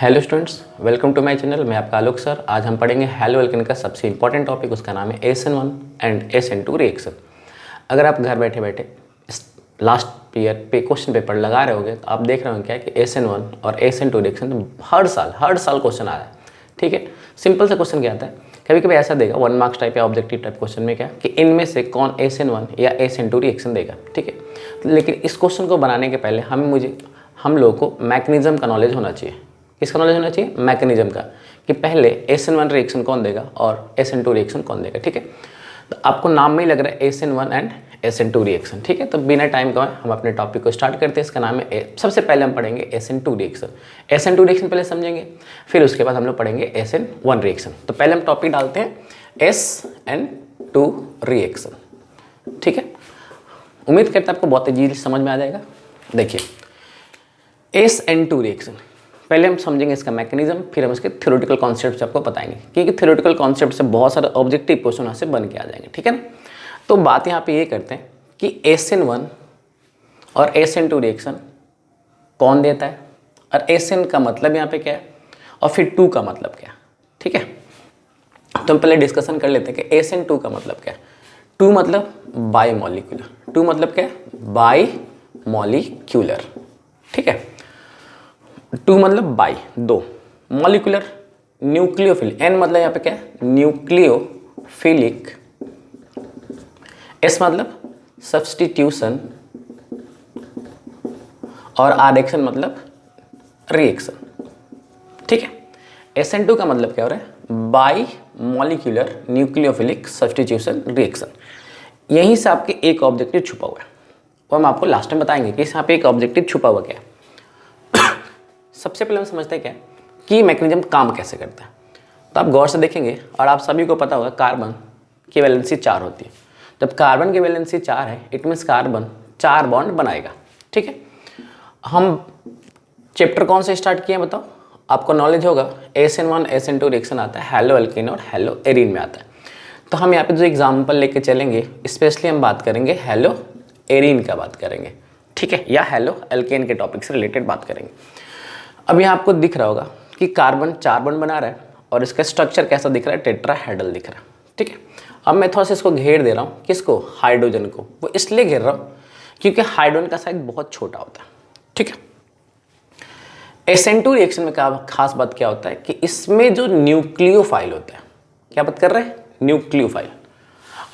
Hello students, welcome to my channel. मैं आपका आलोक sir. आज हम पढ़ेंगे हैलो एल्केन का सबसे इंपॉर्टेंट टॉपिक, उसका नाम है SN1 एंड SN2 रिएक्शन। अगर आप घर बैठे बैठे लास्ट ईयर पे क्वेश्चन पेपर लगा रहे होगे तो आप देख रहे हो क्या कि SN1 और SN2 रिएक्शन हर साल क्वेश्चन आ रहा है। ठीक है, सिंपल सा क्वेश्चन क्या आता है, कभी कभी ऐसा देगा 1 मार्क्स टाइप या ऑब्जेक्टिव टाइप क्वेश्चन में क्या कि इनमें से कौन SN1 या SN2 रिएक्शन देगा। ठीक है, लेकिन इस क्वेश्चन को बनाने के पहले हम लोगों को मैकेनिज्म का नॉलेज होना चाहिए। किसका नॉलेज होना चाहिए? मैकेनिज्म का, कि पहले SN1 रिएक्शन कौन देगा और SN2 रिएक्शन कौन देगा। ठीक है, तो आपको नाम में ही लग रहा है SN1 एंड SN2 रिएक्शन। ठीक है, तो बिना टाइम गवाए हम अपने टॉपिक को स्टार्ट करते हैं। इसका नाम है सबसे पहले हम पढ़ेंगे SN2 रिएक्शन। SN2 रिएक्शन पहले समझेंगे, फिर उसके बाद हम लोग पढ़ेंगे SN1 रिएक्शन। तो पहले हम टॉपिक डालते हैं SN2 रिएक्शन। ठीक है, उम्मीद करते हैं आपको बहुत इजीली समझ में आ जाएगा। देखिए SN2 रिएक्शन, पहले हम समझेंगे इसका मैकेनिज्म, फिर हम इसके थ्योरेटिकल कॉन्सेप्ट्स आपको बताएंगे, क्योंकि थ्योरेटिकल कॉन्सेप्ट से बहुत सारे ऑब्जेक्टिव क्वेश्चन यहाँ से बन के आ जाएंगे। ठीक है ना, तो बात यहाँ पे ये करते हैं कि SN1 और SN2 रिएक्शन कौन देता है, और SN का मतलब यहाँ पे क्या है, और फिर 2 का मतलब क्या है। ठीक है, तो हम पहले डिस्कशन कर लेते हैं कि SN2 का मतलब क्या है। 2 मतलब बाई मॉलिक्यूलर। 2 मतलब क्या है? By molecular. ठीक है, 2 मतलब बाई, 2, मॉलिक्यूलर न्यूक्लियोफिलिक। N मतलब यहाँ पे क्या है? न्यूक्लियोफिलिक। S मतलब सब्स्टिट्यूशन, और R मतलब रिएक्शन। ठीक है, SN2 का मतलब क्या हो रहा है? By molecular nucleophilic substitution reaction. यहीं से आपके एक ऑब्जेक्टिव छुपा हुआ है, वो हम आपको लास्ट में बताएंगे कि यहाँ पे एक ऑब्जेक्टिव छुपा हुआ क्या है। सबसे पहले हम समझते हैं क्या कि मैकेनिज्म काम कैसे करता है। तो आप गौर से देखेंगे और आप सभी को पता होगा कार्बन की वैलेंसी 4 होती है। जब कार्बन की वैलेंसी 4 है, इट मीन्स कार्बन 4 बॉन्ड बनाएगा। ठीक है, हम चैप्टर कौन से स्टार्ट किए हैं बताओ? आपको नॉलेज होगा SN1 SN2 रिएक्शन आता है हैलो एल्केन और हैलो एरीन में आता है। तो हम यहाँ पे जो एग्जाम्पल लेके चलेंगे, स्पेशली हम बात करेंगे हैलो एरीन का बात करेंगे। ठीक है, या हैलो एल्केन के टॉपिक से रिलेटेड बात करेंगे। अब यहाँ आपको दिख रहा होगा कि कार्बन 4 बॉन्ड बना रहा है और इसका स्ट्रक्चर कैसा दिख रहा है? टेट्राहेड्रल दिख रहा है। ठीक है, अब मैं थोड़ा सा इसको घेर दे रहा हूँ। किसको? हाइड्रोजन को। वो इसलिए घेर रहा हूँ क्योंकि हाइड्रोजन का साइज बहुत छोटा होता है। ठीक है, SN2 रिएक्शन में खास बात क्या होता है कि इसमें जो न्यूक्लियोफाइल होता है, क्या बात कर रहे हैं? न्यूक्लियोफाइल।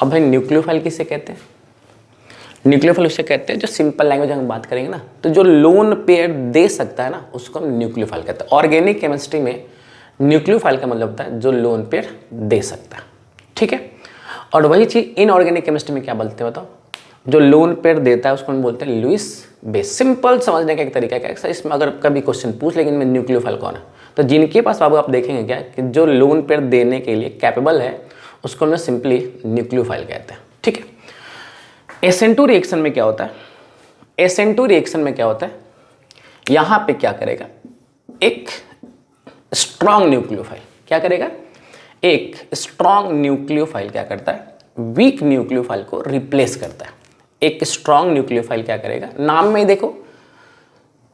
अब भाई न्यूक्लियोफाइल किसे कहते हैं? न्यूक्लियोफाइल उसे कहते हैं जो सिंपल लैंग्वेज हम बात करेंगे ना, तो जो लोन पेयर दे सकता है ना, उसको हम न्यूक्लियोफाइल कहते हैं। ऑर्गेनिक केमिस्ट्री में न्यूक्लियोफाइल का मतलब होता है जो लोन पेयर दे सकता है। ठीक है, और वही चीज इनऑर्गेनिक केमिस्ट्री में क्या बोलते हैं बताओ? जो लोन पेयर देता है उसको हम बोलते हैं लुईस बेस। सिंपल समझने का एक तरीका क्या है, इसमें अगर कभी क्वेश्चन पूछ लेकिन में न्यूक्लियोफाइल कौन है, तो जिनके पास बाबू आप देखेंगे क्या कि जो लोन पेयर देने के लिए कैपेबल है, उसको हम सिंपली न्यूक्लियोफाइल कहते हैं। ठीक है, SN2 रिएक्शन में क्या होता है? SN2 रिएक्शन में क्या होता है, यहां पे क्या करेगा? एक स्ट्रॉन्ग न्यूक्लियोफाइल क्या करेगा? एक स्ट्रॉन्ग न्यूक्लियोफाइल क्या करता है? वीक न्यूक्लियोफाइल को रिप्लेस करता है। एक स्ट्रॉन्ग न्यूक्लियोफाइल क्या करेगा? नाम में ही देखो,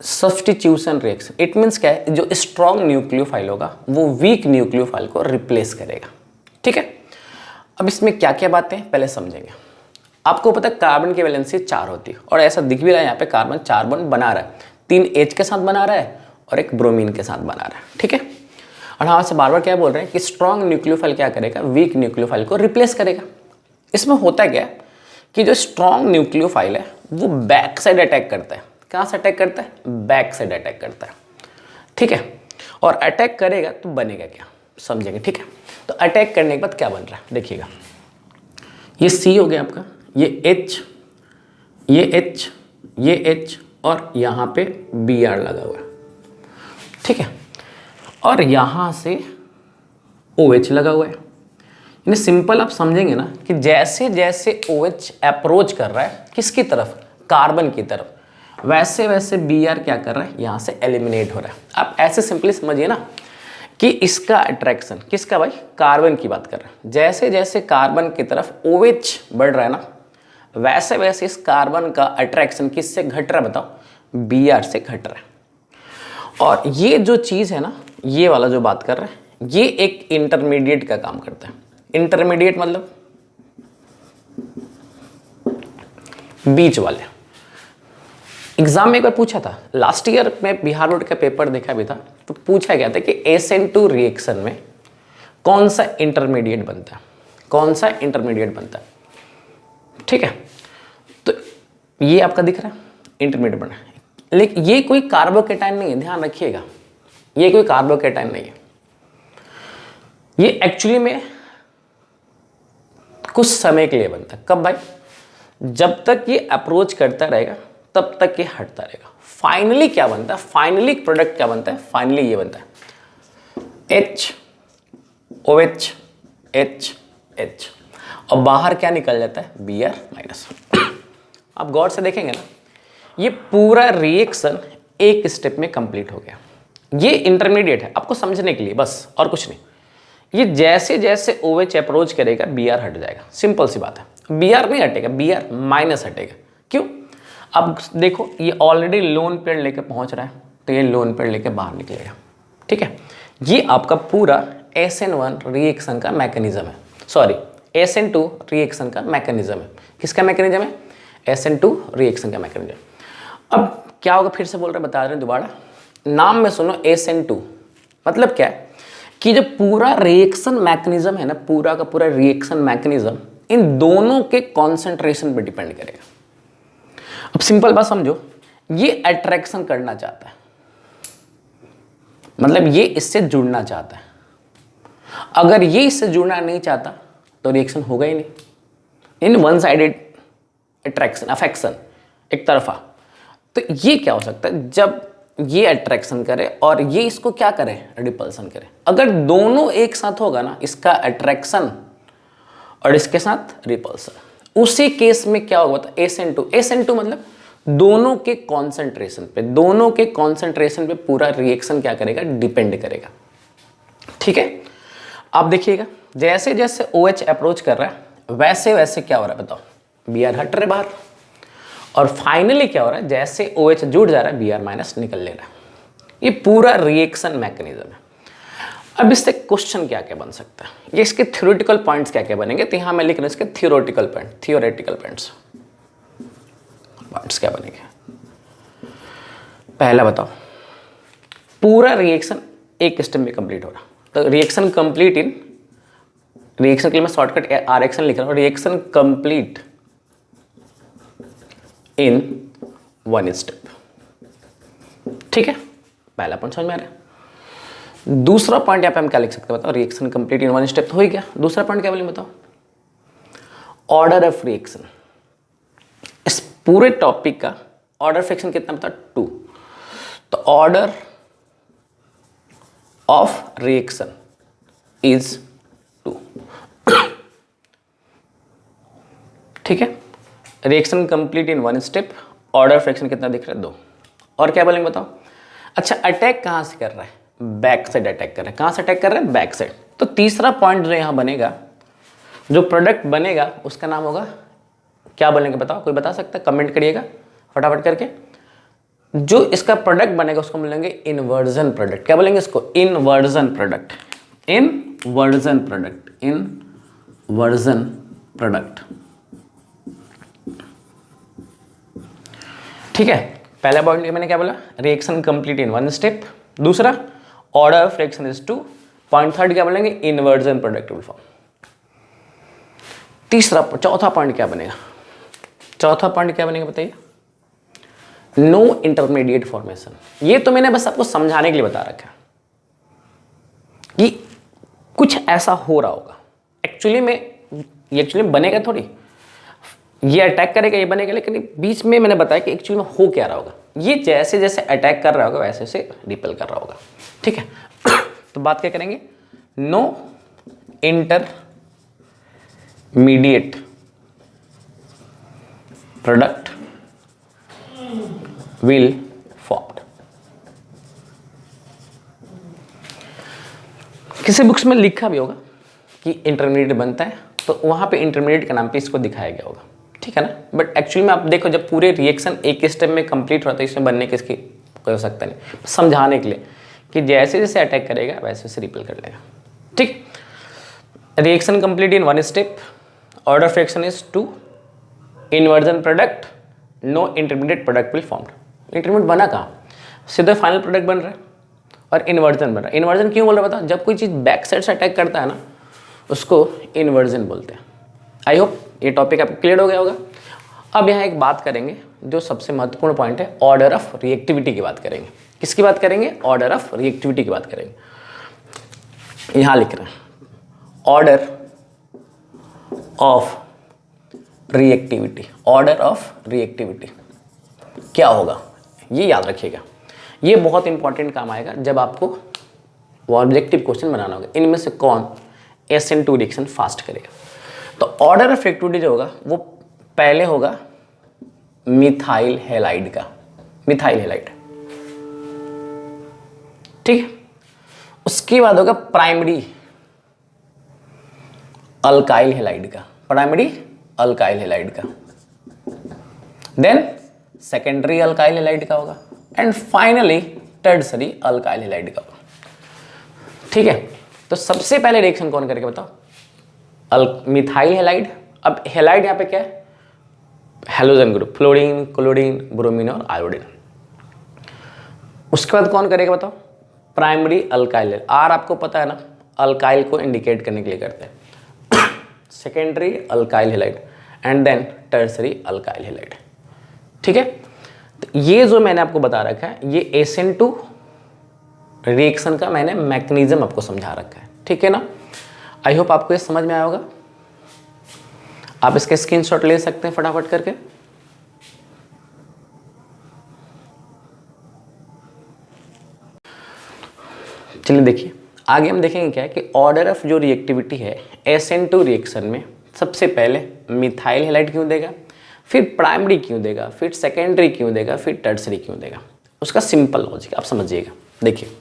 सब्स्टिट्यूशन रिएक्शन। इट मीन्स क्या है? जो स्ट्रॉन्ग न्यूक्लियोफाइल होगा वो वीक न्यूक्लियोफाइल को रिप्लेस करेगा। ठीक है, अब इसमें क्या क्या बातें पहले समझेंगे। आपको पता है कार्बन की वैलेंसी 4 होती है, और ऐसा दिख भी रहा है यहाँ पे कार्बन 4 बॉन्ड बना रहा है। 3 H के साथ बना रहा है और एक ब्रोमीन के साथ बना रहा है। ठीक है, और हाँ से बार बार क्या बोल रहे हैं कि स्ट्रॉन्ग न्यूक्लियोफाइल क्या करेगा? वीक न्यूक्लियोफाइल को रिप्लेस करेगा। इसमें होता क्या है कि जो स्ट्रॉन्ग न्यूक्लियोफाइल है वो बैक साइड अटैक करता है। कहाँ से अटैक करता है? बैक साइड अटैक करता है। ठीक है, और अटैक करेगा तो बनेगा क्या, समझेंगे। ठीक है, तो अटैक करने के बाद क्या बन रहा है देखिएगा, ये C हो गया आपका, ये H, ये H, ये H, और यहाँ पे Br लगा हुआ है। ठीक है, और यहाँ से OH लगा हुआ है। यानी सिंपल आप समझेंगे ना कि जैसे जैसे OH अप्रोच कर रहा है किसकी तरफ? कार्बन की तरफ, वैसे वैसे Br क्या कर रहा है? यहाँ से एलिमिनेट हो रहा है। आप ऐसे सिंपली समझिए ना कि इसका अट्रैक्शन किसका? भाई कार्बन की बात कर रहे हैं। जैसे जैसे कार्बन की तरफ OH बढ़ रहा है ना, वैसे वैसे इस कार्बन का अट्रैक्शन किससे घट रहा है बताओ? Br से घट रहा है। और ये जो चीज़ है ना, ये वाला जो बात कर रहे हैं ये एक इंटरमीडिएट का काम करता है। इंटरमीडिएट मतलब बीच वाले। एग्जाम में एक बार पूछा था, लास्ट ईयर में बिहार बोर्ड का पेपर देखा भी था, तो पूछा गया था कि SN2 रिएक्शन में कौन सा इंटरमीडिएट बनता है, कौन सा इंटरमीडिएट बनता है। ठीक है, तो ये आपका दिख रहा है इंटरमीडिएट बना है, लेकिन ये कोई कार्बोकेटाइन नहीं है, ध्यान रखिएगा, ये कोई कार्बोकेटाइन नहीं है। ये एक्चुअली में कुछ समय के लिए बनता है। कब भाई? जब तक ये अप्रोच करता रहेगा तब तक ये हटता रहेगा। फाइनली क्या बनता है? फाइनली प्रोडक्ट क्या बनता है? फाइनली ये बनता है HOH H और बाहर क्या निकल जाता है? Br-। आप गौर से देखेंगे ना, ये पूरा रिएक्शन एक स्टेप में कंप्लीट हो गया। ये इंटरमीडिएट है आपको समझने के लिए बस, और कुछ नहीं। ये जैसे जैसे OH अप्रोच करेगा Br हट जाएगा, सिंपल सी बात है। Br नहीं हटेगा, Br- हटेगा। क्यों? अब देखो ये ऑलरेडी लोन पेयर लेके पहुंच रहा है, तो ये लोन पेयर लेके बाहर निकलेगा। ठीक है, ये आपका पूरा SN1 रिएक्शन का मैकेनिज्म है, सॉरी SN2 रिएक्शन का मैकेनिज्म है। किसका मैकेनिज्म है? SN2 रिएक्शन का मैकेनिज्म। अब क्या होगा, फिर से बोल रहे, बता रहे हैं दोबारा, नाम में सुनो SN2 मतलब क्या है कि जो पूरा रिएक्शन मैकेनिज्म है ना, पूरा का पूरा रिएक्शन मैकेनिज्म इन दोनों के कॉन्सेंट्रेशन पे डिपेंड करेगा। अब सिंपल बात समझो, ये अट्रैक्शन करना चाहता है, मतलब ये इससे जुड़ना चाहता है। अगर ये इससे जुड़ना नहीं चाहता तो रिएक्शन होगा ही नहीं। In one sided attraction, affection, एक तरफा। तो ये क्या हो सकता है, जब ये अट्रैक्शन करे और ये इसको क्या करे, रिपल्सन करे। अगर दोनों एक साथ होगा ना, इसका अट्रैक्शन और इसके साथ रिपल्सन, उसी केस में क्या होगा, तो SN2 मतलब दोनों के कॉन्सेंट्रेशन पे, दोनों के कॉन्सेंट्रेशन पे पूरा रिएक्शन क्या करेगा, डिपेंड करेगा। ठीक है, आप देखिएगा जैसे जैसे OH अप्रोच कर रहा है वैसे वैसे क्या हो रहा है बताओ, Br हट रहे बाहर, और फाइनली क्या हो रहा है, जैसे OH जुड़ जा रहा है Br- निकल ले रहा है। ये पूरा रिएक्शन मैकेनिज्म है। अब इससे क्वेश्चन क्या क्या बन सकता है, ये इसके थ्योरेटिकल पॉइंट्स क्या क्या बनेंगे, तो यहां मैं लिख रहा हूं इसके थ्योरेटिकल पॉइंट्स क्या बनेंगे। पहला बताओ, पूरा रिएक्शन एक स्टेप में कंप्लीट हो रहा, तो रिएक्शन कंप्लीट इन, रिएक्शन के लिए मैं शॉर्टकट RX लिख रहा हूं, reaction complete in one step. ठीक है, पहला पॉइंट समझ में आ रहा है। दूसरा पॉइंट यहाँ पे हम क्या लिख सकते हैं बताओ, reaction complete in one step तो हो ही गया। दूसरा पॉइंट क्या बोले बताओ, ऑर्डर ऑफ रिएक्शन। इस पूरे टॉपिक का ऑर्डर ऑफ रिएक्शन कितना बताओ, 2। तो ऑर्डर ऑफ रिएक्शन इज 2। ठीक है, reaction complete in one step, order of reaction कितना दिख रहा है, 2। और क्या बोलेंगे बताओ। अच्छा, अटैक कहाँ से कर रहा है, बैक साइड अटैक कर रहा है। कहाँ से अटैक कर रहा है, बैक साइड। तो तीसरा पॉइंट जो यहाँ बनेगा, जो प्रोडक्ट बनेगा उसका नाम होगा, क्या बोलेंगे बताओ, कोई बता सकता है, कमेंट करिएगा फटाफट करके। जो इसका प्रोडक्ट बनेगा उसको बोलेंगे इन्वर्जन प्रोडक्ट। क्या बोलेंगे इसको, inversion product, inversion product, inversion product. ठीक है, पहला पॉइंट मैंने क्या बोला, reaction complete in one step. दूसरा, order of reaction is 2। Point third क्या बोलेंगे, इन्वर्जन प्रोडक्ट विल फॉर्म। चौथा पॉइंट क्या बनेगा, चौथा पॉइंट क्या बनेगा बताइए, नो इंटरमीडिएट फॉर्मेशन। ये तो मैंने बस आपको समझाने के लिए बता रखा है कि कुछ ऐसा हो रहा होगा। एक्चुअली में बनेगा थोड़ी, ये अटैक करेगा, ये बनेगा, लेकिन बीच में मैंने बताया कि एक्चुअली में हो क्या रहा होगा। ये जैसे जैसे अटैक कर रहा होगा वैसे वैसे रिपेल कर रहा होगा। ठीक है, तो बात क्या करेंगे, no intermediate product will formed. किसी बुक्स में लिखा भी होगा कि इंटरमीडिएट बनता है, तो वहां पे इंटरमीडिएट के नाम पे इसको दिखाया गया होगा। ठीक है ना, बट एक्चुअली में आप देखो, जब पूरे रिएक्शन एक स्टेप में कंप्लीट होता है, इसमें बनने किसकी कोई हो सकता नहीं। समझाने के लिए कि जैसे जैसे अटैक करेगा वैसे वैसे रिपेल कर लेगा। ठीक, reaction complete in one step, order of reaction is 2, inversion product, no intermediate product will formed. Intermediate बना कहाँ, सीधा फाइनल प्रोडक्ट बन रहा है और इन्वर्जन बन रहा है। इन्वर्जन क्यों बोल रहा है बता, जब कोई चीज़ बैक साइड से अटैक करता है ना उसको इन्वर्जन बोलते हैं। आई होप ये टॉपिक आपको क्लियर हो गया होगा। अब यहाँ एक बात करेंगे जो सबसे महत्वपूर्ण पॉइंट है, ऑर्डर ऑफ रिएक्टिविटी की बात करेंगे। किसकी बात करेंगे, ऑर्डर ऑफ रिएक्टिविटी की बात करेंगे। यहाँ लिख रहे हैं order of reactivity. Order of reactivity क्या होगा ये याद रखिएगा, ये बहुत इंपॉर्टेंट काम आएगा जब आपको वो ऑब्जेक्टिव क्वेश्चन बनाना होगा। इनमें से कौन SN2 रिएक्शन फास्ट करेगा। तो ऑर्डर ऑफ रिएक्टिविटी जो होगा वो पहले होगा मिथाइल हैलाइड का, मिथाइल हैलाइड, ठीक है। उसके बाद होगा प्राइमरी अल्काइल हैलाइड का, प्राइमरी अल्काइल हैलाइड का, देन सेकेंडरी अल्काइल हैलाइड का होगा and finally tertiary alkyl halide का होगा, ठीक है। तो सबसे पहले रिएक्शन कौन करेगा बताओ, मिथाइल हैलाइड। अब हैलाइड यहाँ पे क्या है, halogen group, fluorine, chlorine, bromine और आयोडीन। उसके बाद कौन करेगा बताओ, प्राइमरी अल्काइल। आर आपको पता है ना, अल्काइल को इंडिकेट करने के लिए करते हैं। Secondary alkyl halide and then tertiary alkyl halide, ठीक है। तो ये जो मैंने आपको बता रखा है ये SN2 रिएक्शन का मैंने मैकेनिज्म आपको समझा रखा है, ठीक है ना। आई होप आपको ये समझ में आया होगा। आप इसके स्क्रीनशॉट ले सकते हैं फटाफट करके। चलिए देखिए आगे हम देखेंगे क्या है कि ऑर्डर ऑफ जो रिएक्टिविटी है SN2 रिएक्शन में सबसे पहले मिथाइल हैलाइड क्यों देगा, फिर प्राइमरी क्यों देगा, फिर सेकेंडरी क्यों देगा, फिर टर्सरी क्यों देगा। उसका सिंपल लॉजिक आप समझिएगा। देखिए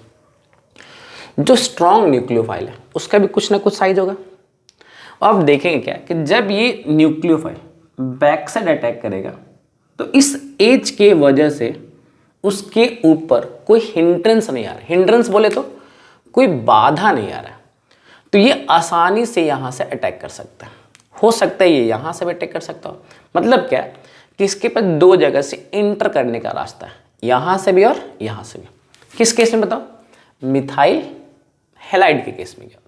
जो स्ट्रॉन्ग न्यूक्लियोफाइल है उसका भी कुछ ना कुछ साइज होगा। अब देखेंगे क्या कि जब ये न्यूक्लियोफाइल बैक साइड अटैक करेगा तो इस एज के वजह से उसके ऊपर कोई हिंड्रेंस नहीं आ रहा। हिंड्रेंस बोले तो कोई बाधा नहीं आ रहा है, तो ये आसानी से यहाँ से अटैक कर सकता है। हो सकता है ये यहाँ से भी अटैक कर सकता हो। मतलब क्या कि इसके पास दो जगह से इंटर करने का रास्ता है, यहाँ से भी और यहाँ से भी। किस केस में बताओ, मिथाइल हैलाइड के केस में क्या।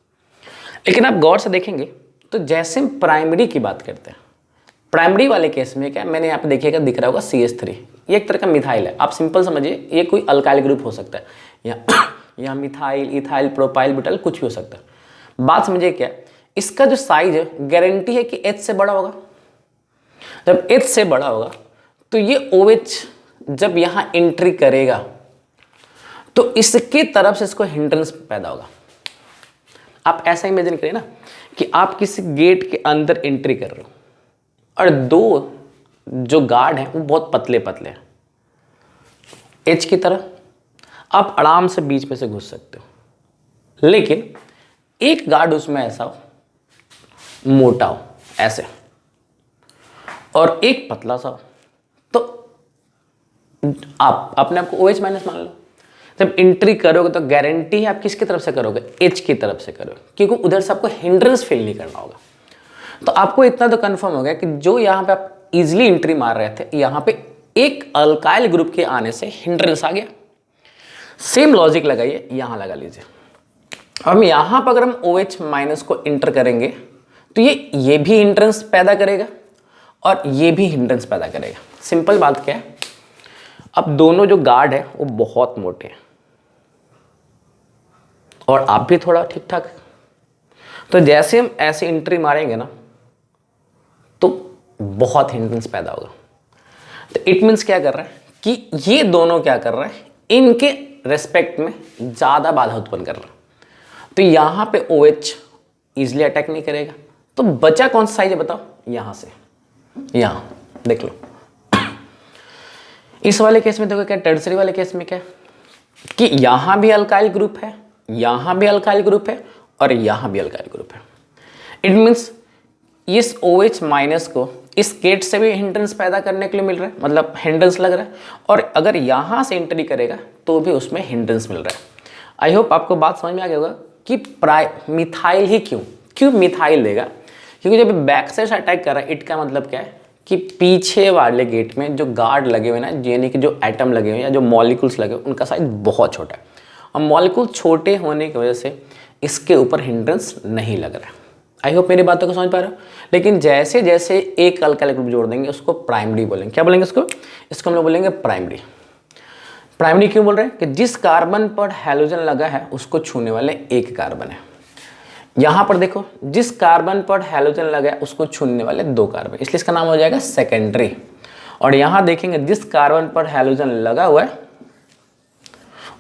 लेकिन आप गौर से देखेंगे तो जैसे हम प्राइमरी की बात करते हैं, प्राइमरी वाले केस में क्या मैंने यहाँ पे देखिएगा दिख रहा होगा CH3, ये एक तरह का मिथाइल है। आप सिंपल समझिए ये कोई अल्काइल ग्रुप हो सकता है, यहाँ मिथाइल, इथाइल, प्रोपाइल, ब्यूटाइल कुछ भी हो सकता है। बात समझिए क्या, इसका जो साइज है गारंटी है कि H से बड़ा होगा। जब H से बड़ा होगा तो ये OH जब यहाँ एंट्री करेगा तो इसके तरफ से इसको हिंड्रेंस पैदा होगा। आप ऐसा इमेजिन करिए ना कि आप किसी गेट के अंदर एंट्री कर रहे हो और दो जो गार्ड हैं वो बहुत पतले पतले हैं, एच की तरह। आप आराम से बीच में से घुस सकते हो, लेकिन एक गार्ड उसमें ऐसा हो, मोटा हो ऐसे, और एक पतला सा हो, तो आप अपने आप को OH माइनस मान लो। जब एंट्री करोगे तो गारंटी है आप किसकी तरफ से करोगे, H की तरफ से करोगे, क्योंकि उधर से आपको हिंड्रेंस फील नहीं करना होगा। तो आपको इतना तो कंफर्म हो गया कि जो यहाँ पे आप इजीली एंट्री मार रहे थे, यहाँ पे एक अल्काइल ग्रुप के आने से हिंड्रेंस आ गया। सेम लॉजिक लगाइए, यहाँ लगा लीजिए। अब यहाँ पर अगर हम OH माइनस को इंटर करेंगे तो ये भी हिंड्रेंस पैदा करेगा और ये भी हिंड्रेंस पैदा करेगा। सिंपल बात क्या है, अब दोनों जो गार्ड है वो बहुत मोटे हैं और आप भी थोड़ा ठीक ठाक। तो जैसे हम ऐसे एंट्री मारेंगे ना तो बहुत हिंड्रेंस पैदा होगा। तो इट मीन्स क्या कर रहा है कि ये दोनों क्या कर रहा है, इनके रेस्पेक्ट में ज़्यादा बाधा उत्पन्न कर रहा है। तो यहाँ पे OH इजिली अटैक नहीं करेगा। तो बचा कौन सा साइज है बताओ, यहाँ से यहाँ देख लो। इस वाले केस में देखो क्या, टर्सरी वाले केस में क्या कि यहाँ भी अल्काइल ग्रुप है, यहाँ भी अल्काइल ग्रुप है और यहाँ भी अल्काइल ग्रुप है। इट मीन्स इस OH माइनस को इस गेट से भी हिंड्रेंस पैदा करने के लिए मिल रहा है, मतलब हिंड्रेंस लग रहा है, और अगर यहाँ से एंट्री करेगा तो भी उसमें हिंड्रेंस मिल रहा है। आई होप आपको बात समझ में आ गया होगा कि मिथाइल ही क्यों मिथाइल देगा, क्योंकि जब बैक से अटैक कर रहा है, इट का मतलब क्या है कि पीछे वाले गेट में जो गार्ड लगे हुए ना, यानी कि जो एटम लगे हुए या जो मॉलिक्यूल्स लगे हुए, उनका साइज बहुत छोटा है, और मॉलिक्यूल छोटे होने की वजह से इसके ऊपर हिंड्रेंस नहीं लग रहा है। आई होप मेरी बातों को समझ पा रहे हो। लेकिन जैसे जैसे एक अल्काइल ग्रुप जोड़ देंगे उसको प्राइमरी बोलेंगे। क्या बोलेंगे इसको हम लोग बोलेंगे प्राइमरी। प्राइमरी क्यों बोल रहे हैं कि जिस कार्बन पर हैलोजन लगा है उसको छूने वाले एक कार्बन है। यहां पर देखो, जिस कार्बन पर हैलोजन लगा है उसको छूने वाले दो कार्बन, इसलिए इसका नाम हो जाएगा सेकेंडरी। और यहां देखेंगे जिस कार्बन पर हैलोजन लगा हुआ है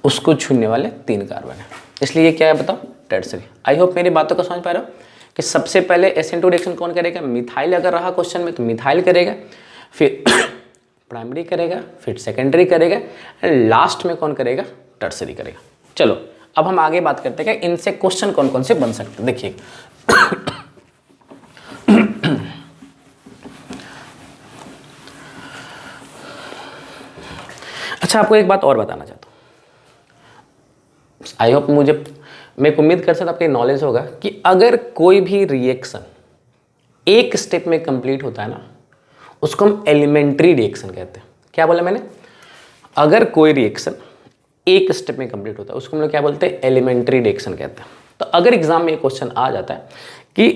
उसको छूने वाले तीन कार्बन है, इसलिए ये क्या है बताओ, टर्सरी। आई होप मेरी बातों को समझ पा रहे हो कि सबसे पहले SN2 रिएक्शन कौन करेगा, मिथाइल अगर रहा क्वेश्चन में तो मिथाइल करेगा, फिर प्राइमरी करेगा, फिर सेकेंडरी करेगा, लास्ट में कौन करेगा, टर्सरी करेगा। चलो अब हम आगे बात करते हैं कि इनसे क्वेश्चन कौन कौन से बन सकते हैं। देखिए अच्छा, आपको एक बात और बताना चाहता हूँ। आई होप मैं उम्मीद कर सकता आपको नॉलेज होगा कि अगर कोई भी रिएक्शन एक स्टेप में कंप्लीट होता है ना, उसको हम एलिमेंट्री रिएक्शन कहते हैं। क्या बोला मैंने, अगर कोई रिएक्शन एक स्टेप में कंप्लीट होता है उसको हम लोग क्या बोलते हैं, एलिमेंट्री रिएक्शन कहते हैं। तो अगर एग्जाम में ये क्वेश्चन आ जाता है कि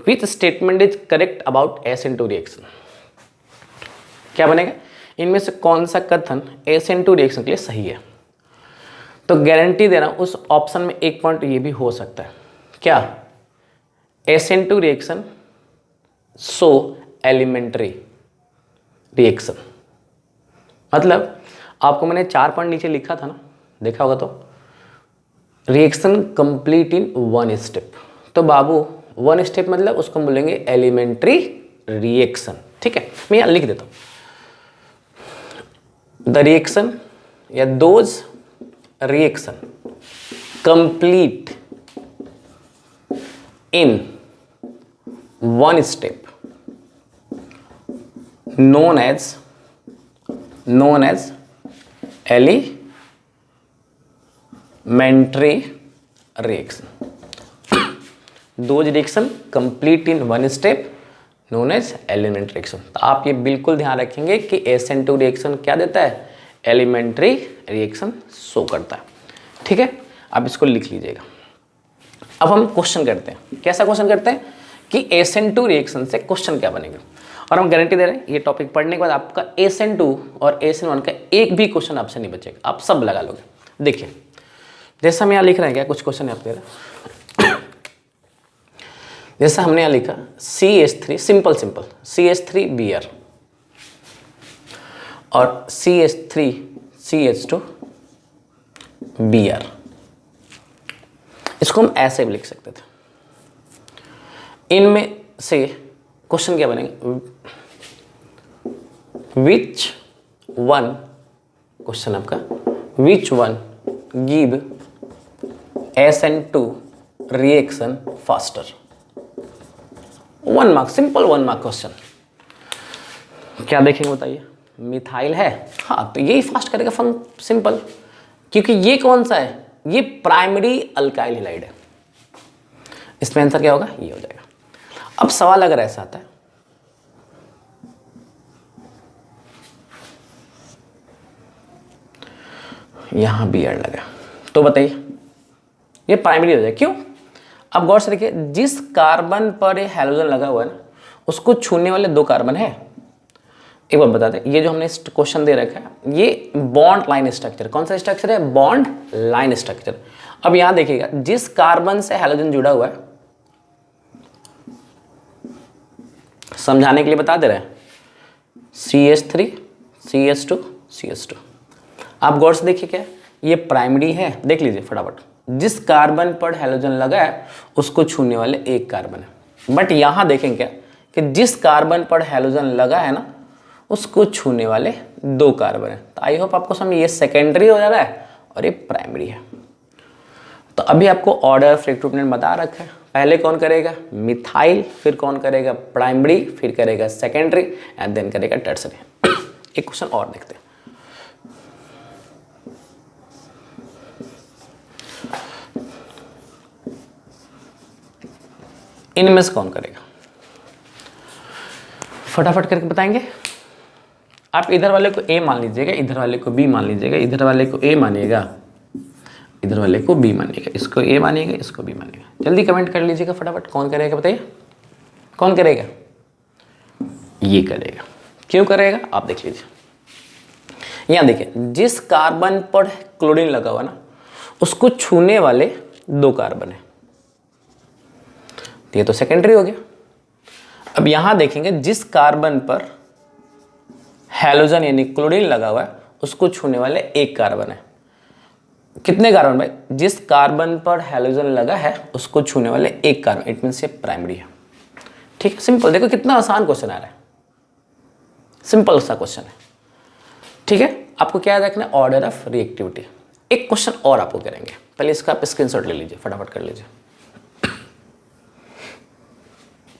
which statement is correct about SN2 reaction, क्या बनेगा, इनमें से कौन सा कथन SN2 रिएक्शन के लिए सही है, तो गारंटी दे रहा हूं उस ऑप्शन में एक पॉइंट ये भी हो सकता है, क्या, SN2 reaction so elementary reaction. मतलब आपको मैंने 4 पॉइंट नीचे लिखा था ना, देखा होगा तो, reaction complete in one step, तो बाबू वन स्टेप मतलब उसको हम बोलेंगे एलिमेंट्री रिएक्शन। ठीक है, मैं यहाँ लिख देता हूँ, द रिएक्शन या those reaction complete in one step known as elementary reaction. Those reaction complete in one step known as elementary reaction. तो आप ये बिल्कुल ध्यान रखेंगे कि SN2 रिएक्शन क्या देता है, एलिमेंट्री रिएक्शन शो करता है। ठीक है, आप इसको लिख लीजिएगा। अब हम क्वेश्चन करते हैं, कैसा क्वेश्चन करते हैं कि SN2 रिएक्शन से क्वेश्चन क्या बनेगा, और हम गारंटी दे रहे हैं ये टॉपिक पढ़ने के बाद आपका SN2 और SN1 का एक भी क्वेश्चन आपसे नहीं बचेगा, आप सब लगा लोगे। देखिए जैसा हम यहाँ लिख रहे हैं, क्या कुछ क्वेश्चन यहाँ पे दे रहा है, जैसा हमने यहाँ लिखा CH3 सिंपल CH3 Br और CH3 CH2 Br, इसको हम ऐसे भी लिख सकते थे। इनमें से क्वेश्चन क्या बनेंगे, विच वन, क्वेश्चन आपका which one give SN2 reaction faster, 1 mark, simple 1 mark question. क्या देखेंगे बताइए, मिथाइल है, हाँ तो यही फास्ट करेगा सिंपल, क्योंकि ये कौन सा है, ये प्राइमरी अल्काइल हैलाइड है। इसमें आंसर क्या होगा, ये हो जाएगा। अब सवाल अगर ऐसा आता है, यहां Br लगा, तो बताइए ये प्राइमरी हो जाए, क्यों। अब गौर से देखिए, जिस कार्बन पर ये हैलोजन लगा हुआ है ना, उसको छूने वाले दो कार्बन है। एक बार बता दें, ये जो हमने क्वेश्चन दे रखा है, ये बॉन्ड लाइन स्ट्रक्चर, कौन सा स्ट्रक्चर है, बॉन्ड लाइन स्ट्रक्चर। अब यहां देखिएगा, जिस कार्बन से हैलोजन जुड़ा हुआ है, समझाने के लिए बता दे रहे हैं, CH3 CH2 CH2। आप गौर से देखिए, क्या ये प्राइमरी है, देख लीजिए फटाफट, जिस कार्बन पर हैलोजन लगा है उसको छूने वाले एक कार्बन है। बट यहां देखें क्या कि जिस कार्बन पर हैलोजन लगा है ना, उसको छूने वाले दो कार्बन है। तो आई होप आपको समझ, ये सेकेंडरी हो जा रहा है और ये प्राइमरी है। तो अभी आपको ऑर्डर फ्रैक्चर बता रखा है, पहले कौन करेगा, मिथाइल, फिर कौन करेगा, प्राइमरी, फिर करेगा सेकेंडरी, एंड देन करेगा टर्सरी। एक क्वेश्चन और देखते हैं, इनमें से कौन करेगा? फटाफट करके बताएंगे। आप इधर वाले को ए मान लीजिएगा, इधर वाले को बी मान लीजिएगा, इधर वाले को ए मानिएगा, इधर वाले को बी मानिएगा, इसको ए मानिएगा, इसको बी मानिएगा। जल्दी कमेंट कर लीजिएगा फटाफट, कौन करेगा बताइए, कौन करेगा? ये करेगा। क्यों करेगा आप देख लीजिए। यहां देखिए, जिस कार्बन पर क्लोरीन लगा हुआ ना, उसको छूने वाले 2 कार्बन है, ये तो सेकेंडरी हो गया। अब यहां देखेंगे, जिस कार्बन पर हैलोजन यानी क्लोरीन लगा हुआ है, उसको छूने वाले 1 कार्बन है। कितने कार्बन भाई? जिस कार्बन पर हैलोजन लगा है उसको छूने वाले 1 कार्बन, इट मीन्स ये प्राइमरी है। ठीक है, सिंपल। देखो कितना आसान क्वेश्चन आ रहा है, सिंपल सा क्वेश्चन है। ठीक है, आपको क्या याद रखना है? Order of reactivity. एक क्वेश्चन और आपको करेंगे, पहले इसका आप स्क्रीनशॉट ले लीजिए, फटाफट कर लीजिए।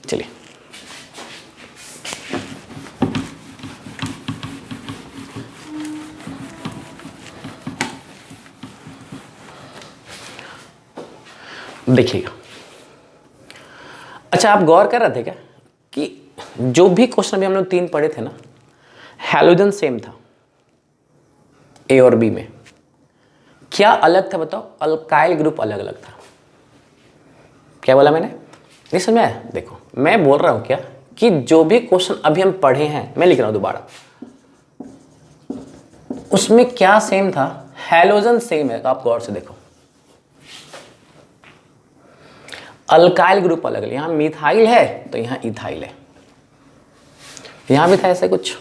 चलिए, देखिएगा। अच्छा, आप गौर कर रहे थे क्या कि जो भी क्वेश्चन अभी हम लोग 3 पढ़े थे ना, हैलोजन सेम था ए और बी में, क्या अलग था बताओ? अल्काइल ग्रुप अलग अलग था। क्या बोला मैंने? नहीं समझ में आया? देखो मैं बोल रहा हूं क्या कि जो भी क्वेश्चन अभी हम पढ़े हैं, मैं लिख रहा हूं दोबारा, उसमें क्या सेम था? हैलोजन सेम है। आप गौर से देखो, अल्काइल ग्रुप अलग अलग। यहां मिथाइल है तो यहां इथाइल है, यहां भी था ऐसे कुछ।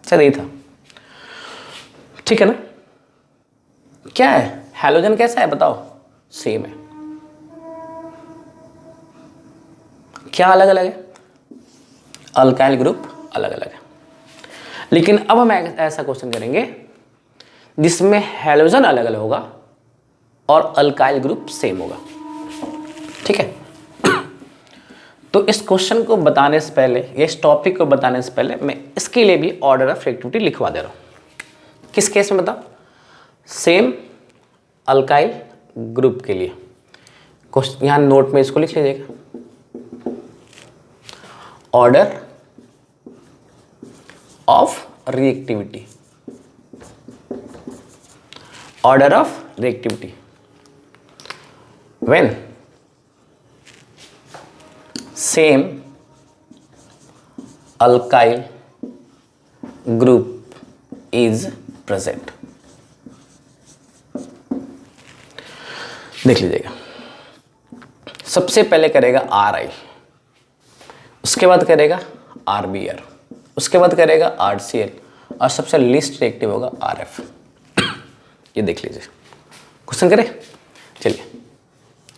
शायद यही था। ठीक है ना? क्या है? हैलोजन कैसा है बताओ? सेम है। क्या अलग अलग है? अल्काइल ग्रुप अलग अलग है। लेकिन अब हम ऐसा क्वेश्चन करेंगे जिसमें हैलोजन अलग अलग होगा और अल्काइल ग्रुप सेम होगा। ठीक है, तो इस क्वेश्चन को बताने से पहले, इस टॉपिक को बताने से पहले, मैं इसके लिए भी ऑर्डर ऑफ रिएक्टिविटी लिखवा दे रहा हूं। किस केस में बताओ? सेम अल्काइल ग्रुप के लिए। क्वेश्चन यहां नोट में इसको लिख लीजिएगा, order of reactivity, order of reactivity when same alkyl group is present. देख लीजिएगा, सबसे पहले करेगा RI, उसके बाद करेगा RBr, उसके बाद करेगा RCl, और सबसे लीस्ट रिएक्टिव होगा RF। ये देख लीजिए, क्वेश्चन करें। चलिए,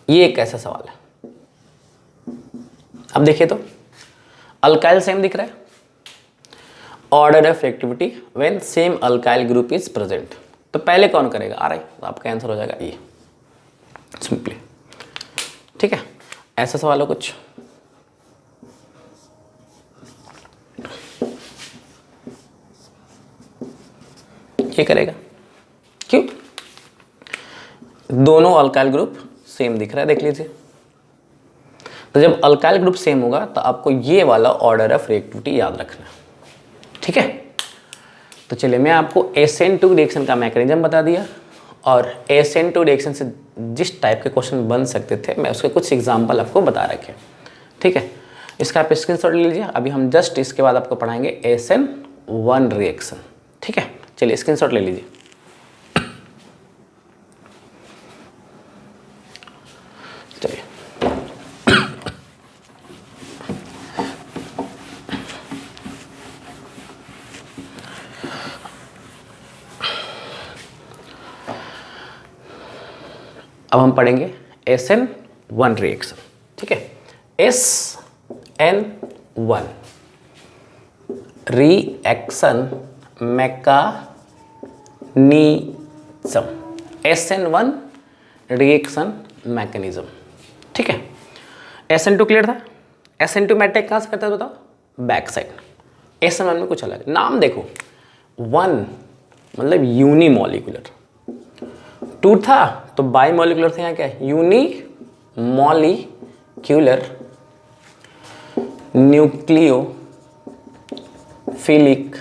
ये एक ऐसा सवाल है। अब देखिए तो अल्काइल सेम दिख रहा है, order of reactivity when same alkyl group is present. तो पहले कौन करेगा? RI। तो आपका आंसर हो जाएगा ये, सिंपली। ठीक है, ऐसा सवाल हो कुछ? ये करेगा, क्यों? दोनों अल्काइल ग्रुप सेम दिख रहा है, देख लीजिए। तो जब अल्काइल ग्रुप सेम होगा तो आपको ये वाला ऑर्डर ऑफ रिएक्टिविटी याद रखना है। ठीक है, तो चलिए, मैं आपको SN2 रिएक्शन का मैकेनिज्म बता दिया, और SN2 रिएक्शन से जिस टाइप के क्वेश्चन बन सकते थे, मैं उसके कुछ एग्जाम्पल आपको बता रखे। ठीक है, इसका आप स्क्रीनशॉट ले लीजिए। अभी हम जस्ट इसके बाद आपको पढ़ाएंगे SN1 रिएक्शन। ठीक है, चलिए स्क्रीनशॉट ले लीजिए। चलिए, अब हम पढ़ेंगे SN1 रिएक्शन। ठीक है, SN1 reaction mechanism, SN1 reaction mechanism. ठीक है, SN2 क्लियर था? SN2 में अटैक कहाँ से करता है बताओ? Back side. SN1 में कुछ अलग, नाम देखो, 1 मतलब यूनिमॉलिक्यूलर, 2 था तो बाई मॉलिक्यूलर से यहाँ क्या है, unimolecular nucleophilic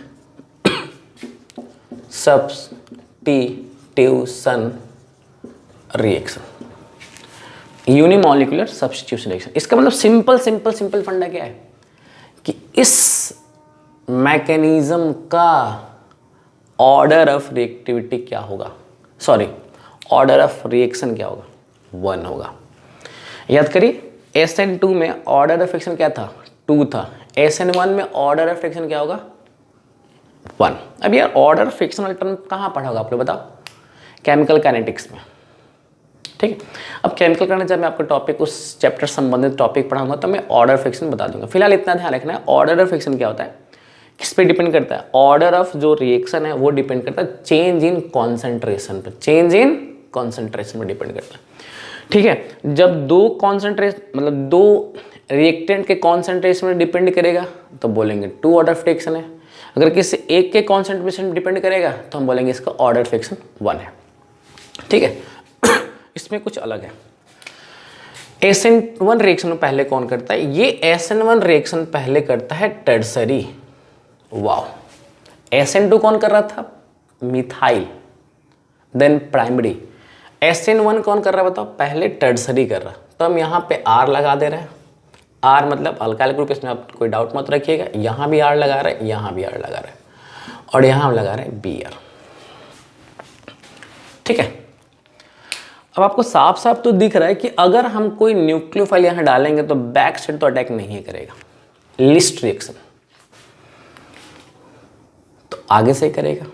substitution reaction, unimolecular substitution reaction. इसका मतलब सिंपल फंडा क्या है कि इस मैकेनिज्म का ऑर्डर ऑफ रिएक्टिविटी क्या होगा, सॉरी ऑर्डर ऑफ रिएक्शन क्या होगा, 1 होगा। याद करिए SN2 में ऑर्डर ऑफ रिएक्शन क्या था, 2 था। SN1 में ऑर्डर ऑफ रिएक्शन क्या होगा, 1। अब यार ऑर्डर ऑफ रिएक्शन वाला टर्म कहाँ पढ़ा होगा आप लोग बताओ, केमिकल काइनेटिक्स में, ठीक है। अब केमिकल काइनेटिक्स जब मैं आपको टॉपिक उस चैप्टर संबंधित टॉपिक पढ़ाऊंगा तो मैं ऑर्डर ऑफ रिएक्शन बता दूंगा। फिलहाल इतना ध्यान रखना है, ऑर्डर ऑफ रिएक्शन क्या होता है, किस पे डिपेंड करता है, ऑर्डर ऑफ जो रिएक्शन है वो डिपेंड करता है चेंज इन कॉन्सेंट्रेशन पर, चेंज इन कॉन्सेंट्रेशन पर डिपेंड करता है, ठीक है। जब दो कॉन्सेंट्रेशन मतलब दो रिएक्टेंट के कॉन्सेंट्रेशन में डिपेंड करेगा तो बोलेंगे 2 ऑर्डर ऑफ रिएक्शन है। अगर किसी एक के कॉन्सेंट्रेशन डिपेंड करेगा तो हम बोलेंगे इसका ऑर्डर ऑफ रिएक्शन 1 है, ठीक है। इसमें कुछ अलग है। SN1 रिएक्शन पहले कौन करता है, ये SN1 रिएक्शन पहले करता है टर्सरी, वाओ। SN2 कौन कर रहा था, मिथाइल, देन प्राइमरी। SN1 कौन कर रहा है बताओ, पहले टर्सरी कर रहा। तो हम यहाँ पे R लगा दे रहे हैं, R मतलब अल्काइल ग्रुप, इसमें आप कोई डाउट मत रखिएगा। यहाँ भी R लगा रहे हैं, यहाँ भी R लगा रहे हैं, और यहाँ हम लगा रहे हैं Br, ठीक है। अब आपको साफ साफ तो दिख रहा है कि अगर हम कोई न्यूक्लियोफाइल यहाँ डालेंगे तो बैक साइड तो अटैक नहीं करेगा, लिस्ट रिएक्शन तो आगे से ही करेगा।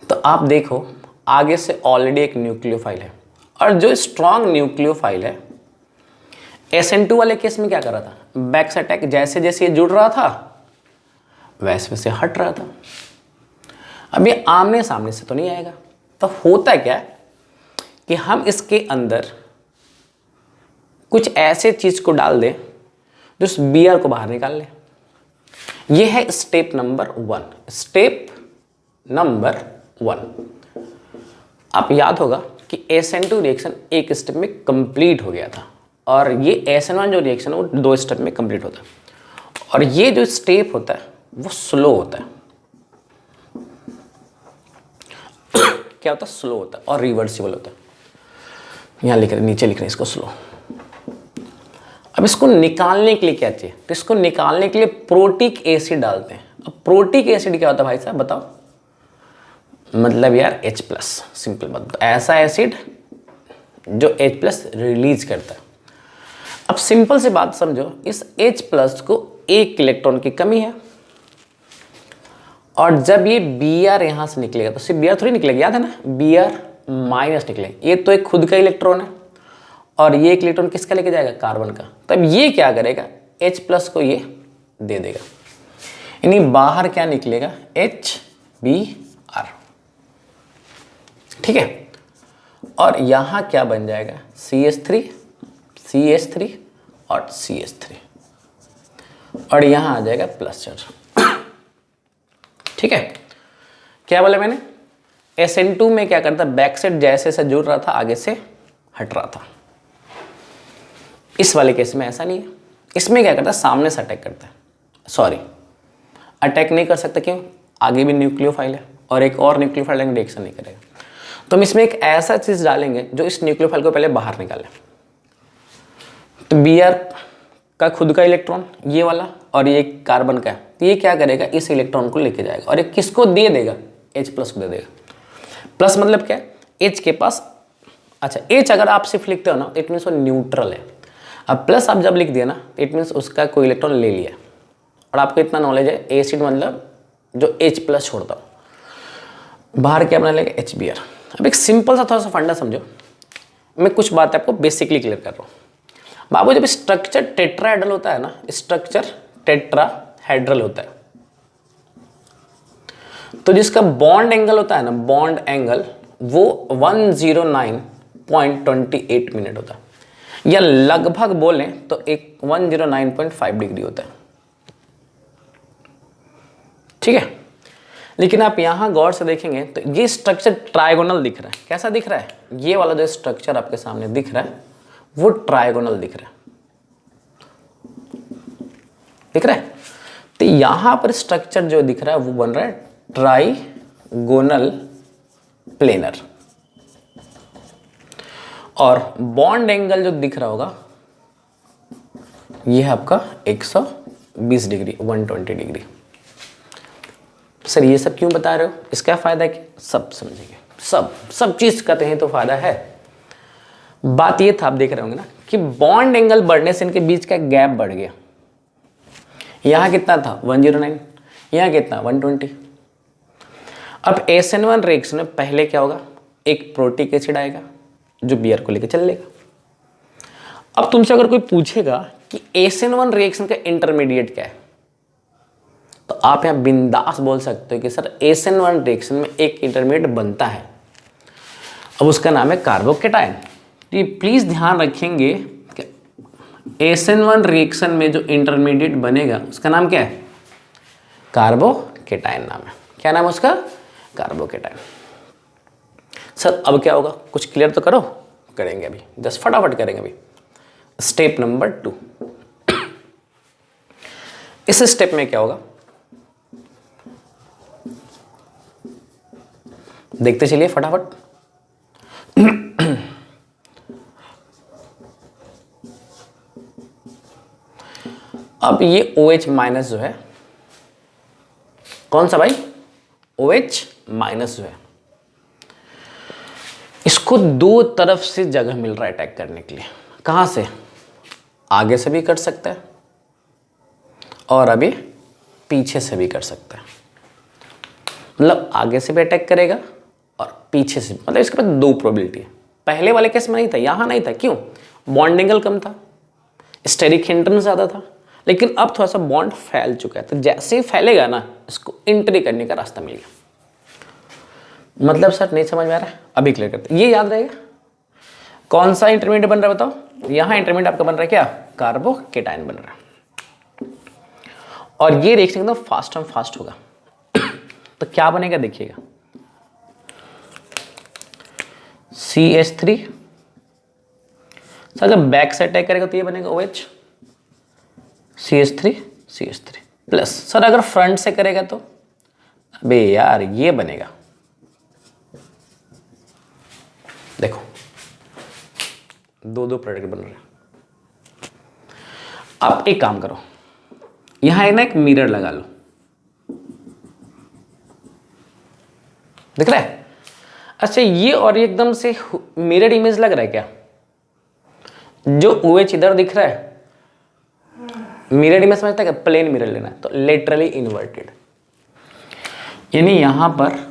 तो आप देखो आगे से ऑलरेडी एक न्यूक्लियोफाइल है, और जो स्ट्रॉन्ग न्यूक्लियोफाइल है SN2 वाले केस में क्या कर रहा था, बैक से अटैक, जैसे जैसे ये जुड़ रहा था वैसे वैसे हट रहा था। अब ये आमने सामने से तो नहीं आएगा, तो होता क्या है कि हम इसके अंदर कुछ ऐसे चीज को डाल दें जो उस Br को बाहर निकाल ले। ये है स्टेप नंबर 1, स्टेप नंबर 1। आप याद होगा कि SN2 रिएक्शन एक स्टेप में कंप्लीट हो गया था, और ये SN1 जो रिएक्शन है वो 2 स्टेप में कंप्लीट होता है, और ये जो स्टेप होता है वो स्लो होता है। क्या होता है, स्लो होता है और रिवर्सिबल होता है। यहाँ लिख रहे, नीचे लिख रहे हैं इसको स्लो। अब इसको निकालने के लिए क्या चाहिए, तो इसको निकालने के लिए प्रोटिक एसिड डालते हैं। अब प्रोटिक एसिड क्या होता है भाई साहब बताओ, मतलब यार H+, सिंपल बात, ऐसा एसिड जो H+ रिलीज करता है। अब सिंपल सी बात समझो, इस H+ को 1 इलेक्ट्रॉन की कमी है, और जब ये Br यहां से निकलेगा तो सिर्फ Br थोड़ी निकलेगा, याद है ना, Br- निकलेगा। ये तो एक खुद का इलेक्ट्रॉन है, और ये एक इलेक्ट्रॉन किसका लेके जाएगा, कार्बन का। तब ये क्या करेगा, H+ को ये दे देगा, यानी बाहर क्या निकलेगा, HBr, ठीक है। और यहां क्या बन जाएगा, CH3 और CH3, और यहां आ जाएगा प्लस चार्ज, ठीक है। क्या बोला मैंने, SN2 में क्या करता, बैक साइड जैसे से जुड़ रहा था आगे से हट रहा था। इस वाले केस में ऐसा नहीं है, इसमें क्या करता है, सामने से अटैक करता है, सॉरी अटैक नहीं कर सकता, क्यों, आगे भी न्यूक्लियोफाइल है और एक और न्यूक्लियोफाइल रिएक्शन नहीं करेगा। तो हम इसमें एक ऐसा चीज डालेंगे जो इस न्यूक्लियोफाइल को पहले बाहर निकाले। तो Br का खुद का इलेक्ट्रॉन ये वाला, और ये कार्बन का है, तो ये क्या करेगा, इस इलेक्ट्रॉन को लेके जाएगा, और ये किसको दे देगा, H+ को दे देगा। प्लस मतलब क्या है, H के पास, अच्छा H अगर आप सिर्फ लिखते हो ना इट मीन्स वो न्यूट्रल है। अब प्लस आप जब लिख दिया ना इट मीन्स उसका कोई इलेक्ट्रॉन ले लिया, और आपको इतना नॉलेज है एसिड मतलब जो H+ छोड़ता हो, बाहर क्या बना लेगा, HBr। अब एक सिंपल सा थोड़ा सा फंडा समझो, मैं कुछ बात आपको बेसिकली क्लियर कर रहा हूँ। बाबू जब स्ट्रक्चर टेट्राहेड्रल होता है ना, स्ट्रक्चर टेट्राहेड्रल होता है, तो जिसका बॉन्ड एंगल होता है ना, बॉन्ड एंगल वो 109.28 मिनट होता है, या लगभग बोलें तो एक 109.5 डिग्री होता है, ठीक है। लेकिन आप यहाँ गौर से देखेंगे तो ये स्ट्रक्चर ट्रायगोनल दिख रहा है। कैसा दिख रहा है? ये वाला जो स्ट्रक्चर आपके सामने दिख रहा है वो ट्रायगोनल दिख रहा है। दिख रहा है? तो यहाँ पर स्ट्रक्चर जो दिख रहा है वो बन रहा है ट्राइगोनल प्लेनर। और बॉन्ड एंगल जो दिख रहा होगा ये है आपका 120 डिग्री, 120 डिग्री। सर ये सब क्यों बता रहे हो? इसका फायदा है कि सब समझेंगे, सब चीज का कहीं तो फायदा है। बात ये था, आप देख रहे होंगे ना कि बॉन्ड एंगल बढ़ने से इनके बीच का गैप बढ़ गया। यहां कितना था? 109, यहां कितना? 120। अब SN1 रिएक्शन में पहले क्या होगा? एक प्रोटिक एसिड आएगा जो बियर को लेकर चल लेगा। अब तुमसे अगर कोई पूछेगा कि SN1 रिएक्शन का इंटरमीडिएट क्या है, तो आप यहां बिंदास बोल सकते हो कि सर SN1 रिएक्शन में एक इंटरमीडिएट बनता है, अब उसका नाम है कार्बोकेटायन। तो ये प्लीज ध्यान रखेंगे कि SN1 रिएक्शन में जो इंटरमीडिएट बनेगा उसका नाम क्या है? कार्बोकेटायन नाम है। क्या नाम है उसका? कार्बोकेटायन। सर अब क्या होगा? कुछ क्लियर तो करो। करेंगे अभी, जस्ट फटाफट करेंगे अभी। Step number 2। इस स्टेप में क्या होगा देखते चलिए फटाफट। अब ये OH माइनस जो है, कौन सा भाई? OH माइनस जो है, इसको दो तरफ से जगह मिल रहा है अटैक करने के लिए। कहां से? आगे से भी कर सकता है और अभी पीछे से भी कर सकता है। मतलब आगे से भी अटैक करेगा और पीछे से, मतलब इसके पास दो प्रोबेबिलिटी है। पहले वाले केस में नहीं था, यहां नहीं था। क्यों? बॉन्ड एंगल कम था, स्टेरिक हिंड्रेंस ज्यादा था। लेकिन अब थोड़ा सा बॉन्ड फैल चुका है, तो जैसे ही फैलेगा ना, इसको एंट्री करने का रास्ता मिल गया। मतलब सर नहीं समझ में आ रहा है? अभी क्लियर करते हैं। ये याद रहेगा कौन सा इंटरमीडिएट बन रहा है बताओ? यहां इंटरमीडिएट आपका बन रहा है क्या? कार्बोकेटायन बन रहा है। और ये रिएक्शन एकदम फास्ट एंड फास्ट होगा। तो क्या बनेगा देखिएगा, CH3। सर जब बैक से अटैक करेगा तो ये बनेगा OH, CH3 प्लस। सर अगर फ्रंट से करेगा तो अबे यार ये बनेगा, देखो दो प्रोडक्ट बन रहे हैं। आप एक काम करो, यहां ना एक मिरर लगा लो, दिख रहा है? अच्छा ये और ये एकदम से मिरर इमेज लग रहा है क्या? जो OH इधर दिख रहा है, मिरर इमेज समझता है क्या? प्लेन मिरर लेना है तो लेटरली इन्वर्टेड, यानी यहां पर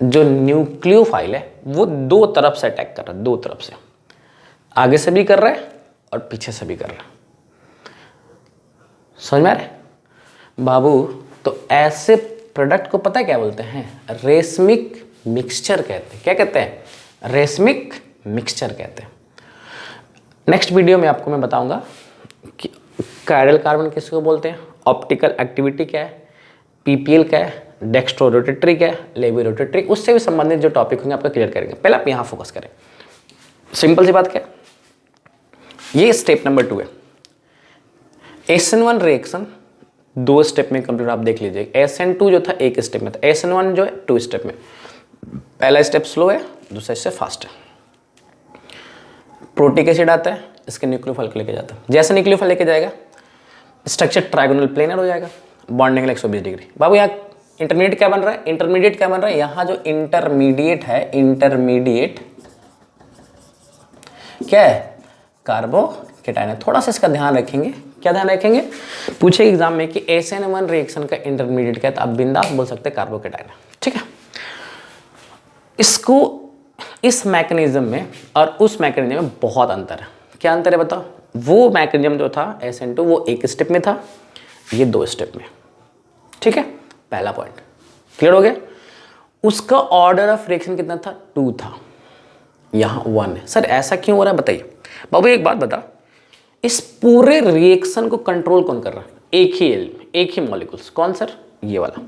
जो न्यूक्लियोफाइल है वो दो तरफ से अटैक कर रहा है, दो तरफ से, आगे से भी कर रहा है और पीछे से भी कर रहा है। समझ में आ रहा है बाबू? तो ऐसे प्रोडक्ट को पता है क्या बोलते हैं? रेसमिक मिक्सचर कहते हैं। क्या कहते हैं? रेसमिक मिक्सचर कहते हैं। नेक्स्ट वीडियो में आपको मैं बताऊंगा कि कायरल कार्बन किसको बोलते हैं, ऑप्टिकल एक्टिविटी क्या है, PPL क्या है, डेक्स्ट्रो रोटेटरी क्या है, लेवी रोटेटरी, उससे भी संबंधित जो टॉपिक होंगे आपको क्लियर करेंगे। पहले आप यहाँ फोकस करें। सिंपल सी बात क्या, ये स्टेप नंबर 2 है। SN1 रिएक्शन 2 स्टेप में कंप्लीट, आप देख लीजिए। SN2 जो था 1 स्टेप में था, SN1 जो है 2 स्टेप में। पहला स्टेप स्लो है, दूसरा स्टेप फास्ट है। प्रोटिक एसिड आता है, इसके न्यूक्लियोफाइल को लेके जाता है। जैसे न्यूक्लियोफाइल लेके जाएगा स्ट्रक्चर ट्रायगोनल प्लेनर हो जाएगा, बॉन्ड एंगल 120 डिग्री। बाबू यहाँ इंटरमीडिएट क्या बन रहा है? इंटरमीडिएट क्या बन रहा है? यहाँ जो इंटरमीडिएट है, इंटरमीडिएट क्या है? कार्बोकेटायन है। थोड़ा सा इसका ध्यान रखेंगे। क्या ध्यान रखेंगे? पूछे एग्जाम में कि SN1 रिएक्शन का इंटरमीडिएट क्या है, तो आप बिंदास बोल सकते हैं कार्बोकेटायन है। ठीक है, इसको इस मैकेनिज्म में और उस मैकेनिज्म में बहुत अंतर है। क्या अंतर है बताओ? वो मैकेनिज्म जो था SN2 वो 1 स्टेप में था, ये 2 स्टेप में। ठीक है, पहला पॉइंट क्लियर हो गया। उसका ऑर्डर ऑफ रिएक्शन कितना था? 2 था, यहाँ 1 है। सर ऐसा क्यों हो रहा है बताइए। बाबू एक बात बता, इस पूरे रिएक्शन को कंट्रोल कौन कर रहा है? एक ही एलिमेंट, एक ही मॉलिक्यूल्स। कौन सर? ये वाला।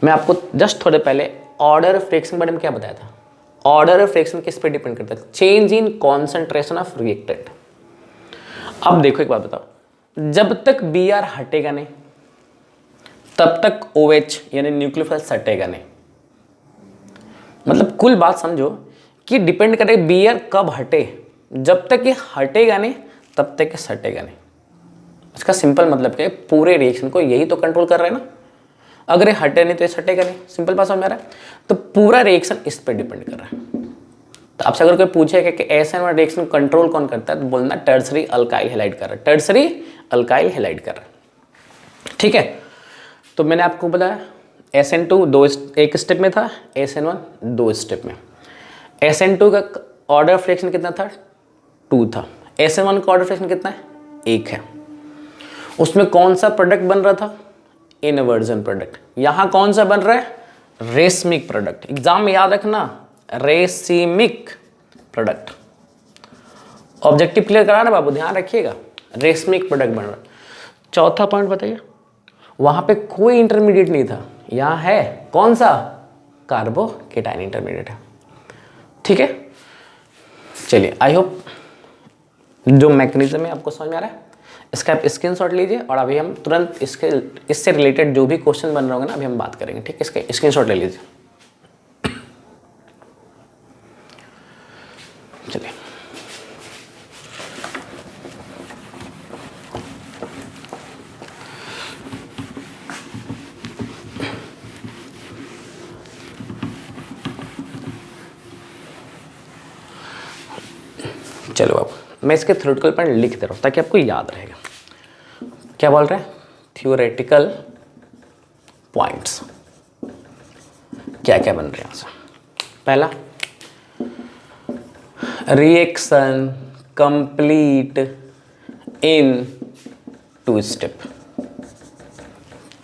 मैं आपको जस्ट थोड़े पहले ऑर्डर ऑफ रिएक्शन के बारे में क्या बताया था। ऑर्डर ऑफ रिएक्शन किस पे डिपेंड करता है? Change in concentration of reactant. अब देखो एक बात बताओ, जब तक बी आर हटेगा नहीं तब तक OH यानी न्यूक्लियोफाइल सटेगा नहीं। मतलब कुल बात समझो कि डिपेंड करे बी आर कब हटे, जब तक ये हटेगा नहीं तब तक ये सटेगा नहीं। इसका सिंपल मतलब क्या है, पूरे रिएक्शन को यही तो कंट्रोल कर रहे हैं ना। अगर ये हटे नहीं तो ये सटेगा नहीं, सिंपल बात समझ में आ रहा है। तो पूरा रिएक्शन इस पर डिपेंड कर रहा है। तो आपसे अगर कोई पूछेगा कि SN1 रिएक्शन कंट्रोल कौन करता है, तो बोलना टर्सरी अल्काइल हैलाइड कर रहा है, टर्सरी अल्काइल हैलाइड कर रहा है। ठीक है, तो मैंने आपको बताया SN2 एक स्टेप में था, SN1 2 स्टेप में। SN2 का ऑर्डर ऑफ रिएक्शन कितना था? 2 था। SN1 का ऑर्डर ऑफ रिएक्शन कितना है? 1 है। उसमें कौन सा प्रोडक्ट बन रहा था? Inversion product. यहां कौन सा बन रहा है? Racemic product. एग्जाम में याद रखना, रेसिमिक प्रोडक्ट। ऑब्जेक्टिव क्लियर करा ना बाबू, ध्यान रखिएगा, रेसमिक प्रोडक्ट बन रहा है। चौथा पॉइंट बताइए, वहां पे कोई इंटरमीडिएट नहीं था, यहां है कौन सा? कार्बोकेटाइन इंटरमीडिएट है। ठीक है, चलिए आई होप जो मैकेनिज्म है आपको समझ में आ रहा है। इसका आप स्क्रीनशॉट लीजिए और अभी हम तुरंत इससे रिलेटेड जो भी क्वेश्चन बन रहे होंगे ना अभी हम बात करेंगे। ठीक है, इसके स्क्रीनशॉट ले लीजिए। चलिए चलो अब मैं इसके थ्योरेटिकल पॉइंट लिख दे रहा हूँ ताकि आपको याद रहेगा। क्या बोल रहे हैं? थ्योरेटिकल पॉइंट्स क्या क्या बन रहे हैं यहाँ से। पहला, रिएक्शन कंप्लीट इन 2 स्टेप।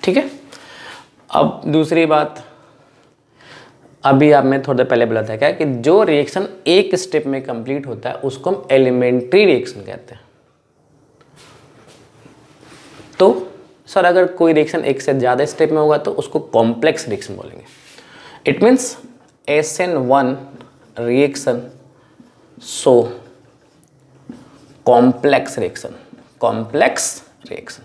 ठीक है, अब दूसरी बात, अभी आप मैं थोड़ी देर पहले बोला था क्या कि जो रिएक्शन एक स्टेप में कंप्लीट होता है उसको हम एलिमेंट्री रिएक्शन कहते हैं। तो सर अगर कोई रिएक्शन एक से ज़्यादा स्टेप में होगा तो उसको कॉम्प्लेक्स रिएक्शन बोलेंगे। It means SN1 reaction so complex reaction, complex reaction.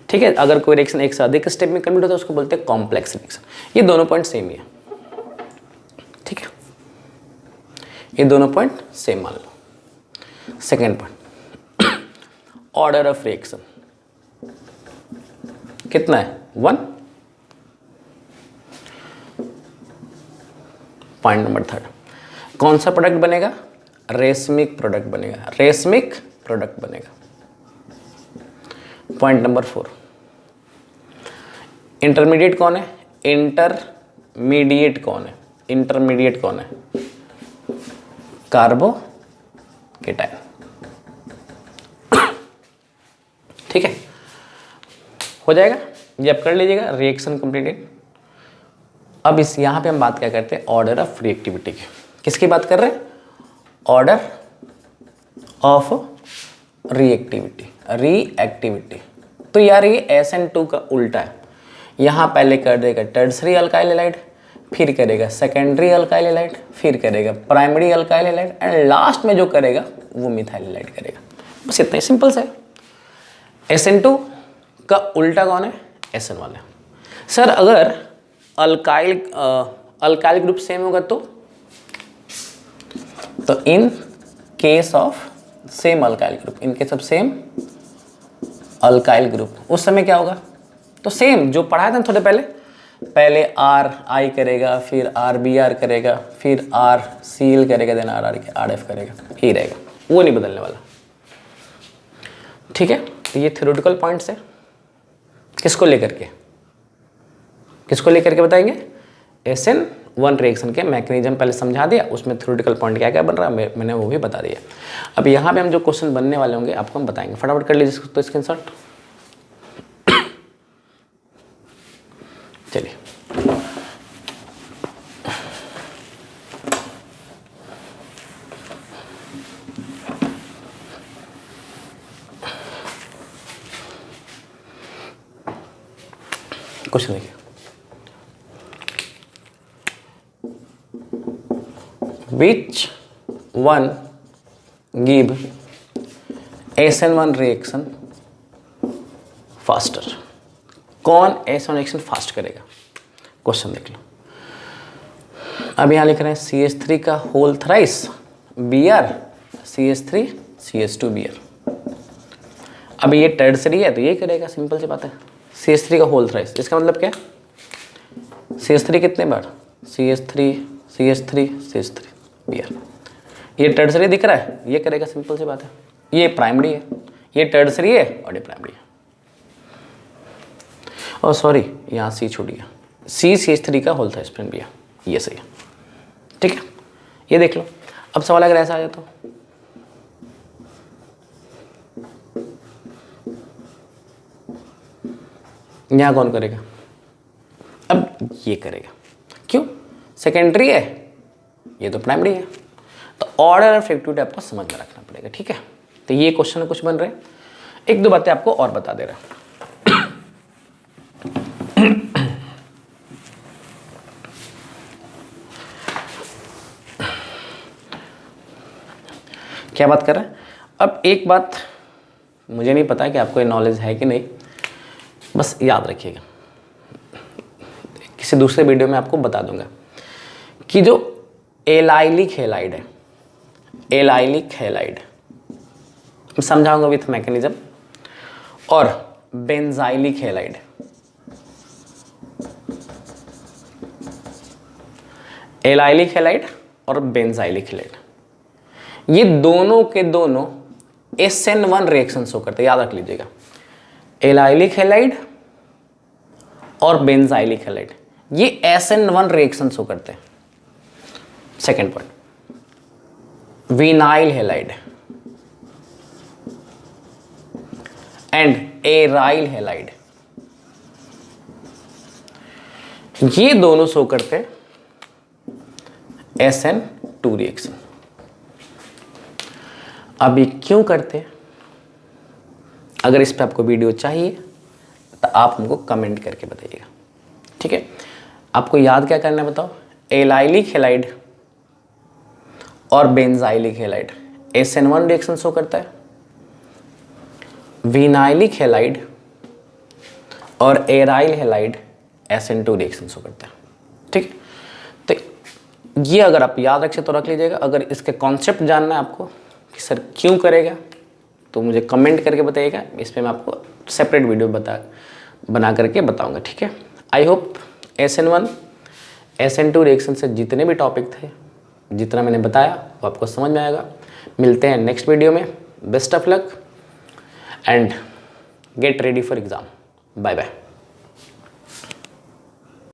ठीक है, अगर कोई रिएक्शन एक से अधिक स्टेप में कंप्लीट होता है उसको बोलते हैं कॉम्प्लेक्स रिएक्शन। ये दोनों पॉइंट सेम ही है। ठीक है, ये दोनों पॉइंट सेम मान लो। Second point, order of reaction कितना है? 1। पॉइंट नंबर 3, कौन सा प्रोडक्ट बनेगा? रेसमिक प्रोडक्ट बनेगा, रेसमिक प्रोडक्ट बनेगा। पॉइंट नंबर 4, इंटरमीडिएट कौन है? इंटरमीडिएट कौन है? इंटरमीडिएट कौन है? कार्बोकेटाइन। ठीक है, हो जाएगा, ये आप कर लीजिएगा। Reaction completed. अब इस यहाँ पे हम बात क्या करते हैं? ऑर्डर ऑफ रिएक्टिविटी की। किसकी बात कर रहे हैं? Order of reactivity, reactivity. तो यार ये SN2 का उल्टा है। यहाँ पहले कर देगा टर्सरी अल्काइल हैलाइड, फिर करेगा सेकेंडरी अल्काइल हैलाइड, फिर करेगा primary alkyl halide and last में जो करेगा वो मिथाइल हैलाइड करेगा। बस इतना ही सिंपल सा है। SN2 का उल्टा कौन है? SN1 है। सर अगर अल्काइल ग्रुप सेम होगा तो in case of same alkyl group, in case of same alkyl group उस समय क्या होगा? तो सेम जो पढ़ाया था ना थोड़े पहले RI करेगा, फिर RBr करेगा, फिर RCl करेगा, देन RF करेगा, ही रहेगा, वो नहीं बदलने वाला। ठीक है, तो ये थ्योरेटिकल पॉइंट्स है। किसको लेकर के बताएंगे? SN1 रिएक्शन के मैकेनिज्म पहले समझा दिया, उसमें थ्योरेटिकल पॉइंट क्या क्या बन रहा है मैंने वो भी बता दिया। अब यहाँ पे हम जो क्वेश्चन बनने वाले होंगे आपको हम बताएंगे, फटाफट कर लीजिए तो स्क्रीनशॉट। चलिए क्वेश्चन देखिए, which one give SN1 reaction faster, कौन SN1 रिएक्शन फास्ट करेगा? क्वेश्चन देख लो। अब यहाँ लिख रहे हैं CH3 का whole thrice Br CH3 CH2 Br। अब ये टर्सरी है तो ये करेगा, सिंपल सी बात है। CH3 का होल थ्राइस, इसका मतलब क्या है? CH3 कितने बार? CH3 CH3 CH3 Br। ये टर्सरी दिख रहा है, ये करेगा, सिंपल सी बात है। ये प्राइमरी है, ये टर्सरी है और ये प्राइमरी है। और सॉरी यहाँ C छूट गया, CH3 का होल थ्राइस फ्रेंड भी है, ये सही है। ठीक है, ये देख लो। अब सवाल अगर ऐसा आ जाए तो यहाँ कौन करेगा? अब ये करेगा, क्यों? सेकेंडरी है, ये तो प्राइमरी है। तो ऑर्डर और फ्रिक्टिविटी आपको समझ में रखना पड़ेगा। ठीक है, तो ये क्वेश्चन कुछ बन रहे हैं। एक दो बातें आपको और बता दे रहा हूं। क्या बात कर रहे हैं? अब एक बात मुझे नहीं पता कि आपको ये नॉलेज है कि नहीं, बस याद रखिएगा, किसी दूसरे वीडियो में आपको बता दूंगा कि जो एलाइलिक हैलाइड है, एलाइलिक हैलाइड समझाऊंगा विथ मैकेनिज्म, और बेंजाइलिक हैलाइड, एलाइलिक हैलाइड और बेंजाइलिक हैलाइड, ये दोनों के दोनों SN1 रिएक्शन शो करते हैं, याद रख लीजिएगा। एलाइलिक हैलाइड और बेंजाइलिक हैलाइड ये SN1 रिएक्शन शो करते हैं। Second point, vinyl halide and aryl halide, ये दोनों शो करते हैं SN2 रिएक्शन। अब ये क्यों करते हैं? अगर इस पे आपको वीडियो चाहिए तो आप हमको कमेंट करके बताइएगा। ठीक है, आपको याद क्या करना है बताओ? एलाइलिक हैलाइड और benzylic halide SN1 reaction show करता है, विनाइलिक हैलाइड और aryl halide SN2 reaction show करता है। ठीक है, तो ये अगर आप याद रखे तो रख लीजिएगा। अगर इसके कॉन्सेप्ट जानना है आपको कि सर क्यों करेगा, तो मुझे कमेंट करके बताइएगा, इस पर मैं आपको सेपरेट वीडियो बना करके बताऊंगा। ठीक है, I hope SN1 SN2 reaction से जितने भी टॉपिक थे, जितना मैंने बताया वो आपको समझ में आएगा। मिलते हैं नेक्स्ट वीडियो में। Best of luck and get ready for exam. Bye bye.